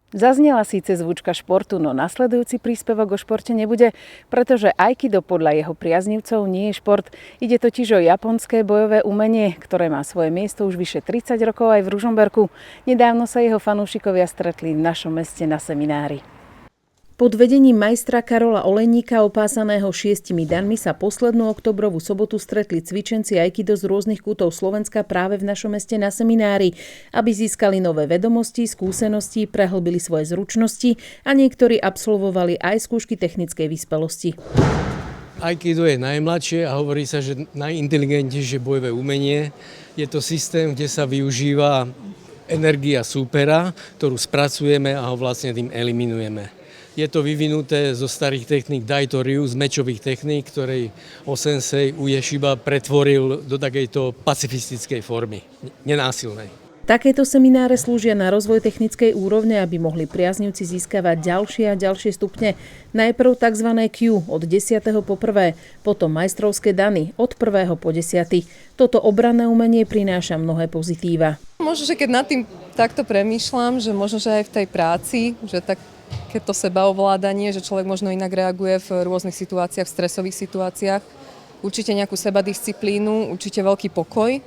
Zaznela síce zvučka športu, no nasledujúci príspevok o športe nebude, pretože aikido podľa jeho priaznivcov nie je šport. Ide totiž o japonské bojové umenie, ktoré má svoje miesto už vyše 30 rokov aj v Ružomberku. Nedávno sa jeho fanúšikovia stretli v našom meste na seminári. Pod vedením majstra Karola Olejníka opásaného 6 danmi sa poslednú oktobrovú sobotu stretli cvičenci aikido z rôznych kútov Slovenska práve v našom meste na seminári, aby získali nové vedomosti, skúsenosti, prehlbili svoje zručnosti a niektorí absolvovali aj skúšky technickej vyspelosti. Aikido je najmladšie a hovorí sa, že najinteligentnejšie bojové umenie. Je to systém, kde sa využíva energia súpera, ktorú spracujeme a ho vlastne tým eliminujeme. Je to vyvinuté zo starých techník Daito Ryu, z mečových techník, ktorej sensei Ueshiba pretvoril do takejto pacifistickej formy, nenásilnej. Takéto semináre slúžia na rozvoj technickej úrovne, aby mohli priaznivci získavať ďalšie a ďalšie stupne. Najprv tzv. Q od 10. po 1., potom majstrovské dany od 1. po 10. Toto obranné umenie prináša mnohé pozitíva. Možno, že keď nad tým takto premýšľam, že možno, že aj v tej práci, že tak keď to sebaovládanie, že človek možno inak reaguje v rôznych situáciách, v stresových situáciách. Určite nejakú sebadisciplínu, určite veľký pokoj,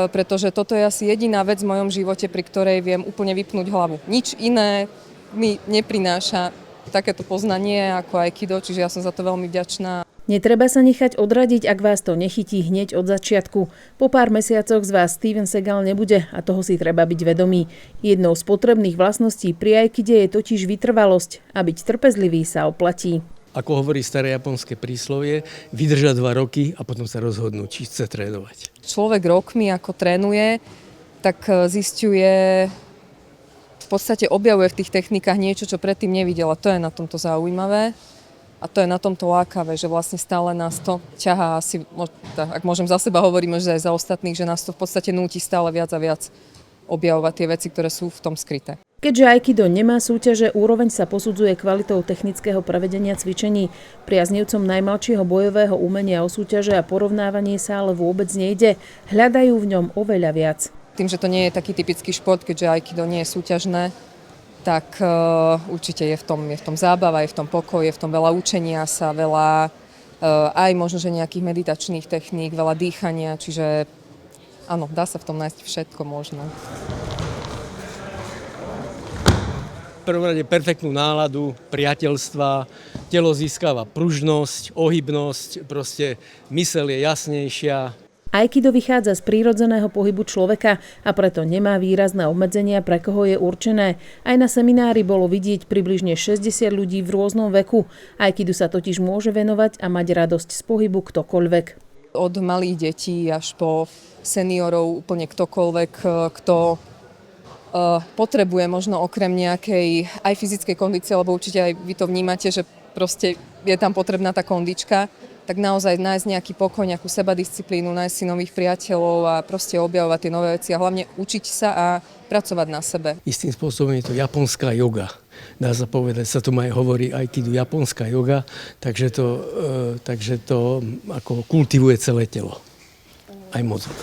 pretože toto je asi jediná vec v mojom živote, pri ktorej viem úplne vypnúť hlavu. Nič iné mi neprináša takéto poznanie ako aikido, čiže ja som za to veľmi vďačná. Netreba sa nechať odradiť, ak vás to nechytí hneď od začiatku. Po pár mesiacoch z vás Steven Seagal nebude a toho si treba byť vedomý. Jednou z potrebných vlastností pri aikide je totiž vytrvalosť a byť trpezlivý sa oplatí. Ako hovorí staré japonské príslovie, vydržať 2 roky a potom sa rozhodnúť, či chce trénovať. Človek rokmi ako trénuje, tak zisťuje, v podstate objavuje v tých technikách niečo, čo predtým nevidel a to je na tomto zaujímavé. A to je na tomto lákavé, že vlastne stále nás to ťahá asi, ak môžem za seba hovoriť, možno aj za ostatných, že nás to v podstate núti stále viac a viac objavovať tie veci, ktoré sú v tom skryté. Keďže aikido nemá súťaže, úroveň sa posudzuje kvalitou technického prevedenia cvičení. Priaznivcom najmladšieho bojového umenia o súťaže a porovnávanie sa ale vôbec nejde. Hľadajú v ňom oveľa viac. Tým, že to nie je taký typický šport, keďže aikido nie je súťažné, tak určite je v tom zábava, je v tom pokoj, je v tom veľa učenia sa, veľa aj možno, že nejakých meditačných techník, veľa dýchania, čiže áno, dá sa v tom nájsť všetko možno. V prvom rade perfektnú náladu, priateľstva, telo získava pružnosť, ohybnosť, proste myseľ je jasnejšia. Aikido vychádza z prírodzeného pohybu človeka a preto nemá výrazné obmedzenia, pre koho je určené. Aj na seminári bolo vidieť približne 60 ľudí v rôznom veku. Aikidu sa totiž môže venovať a mať radosť z pohybu ktokoľvek. Od malých detí až po seniorov, úplne ktokoľvek, kto potrebuje možno okrem nejakej aj fyzickej kondície, lebo určite aj vy to vnímate, že proste je tam potrebná tá kondička, tak naozaj nájsť nejaký pokoj, nejakú sebadisciplínu, nájsť si nových priateľov a proste objavovať tie nové veci a hlavne učiť sa a pracovať na sebe. Istým spôsobom je to japonská joga. Dá sa povedať, sa tu aj hovorí aikido japonská joga, takže to ako kultivuje celé telo, aj mozog.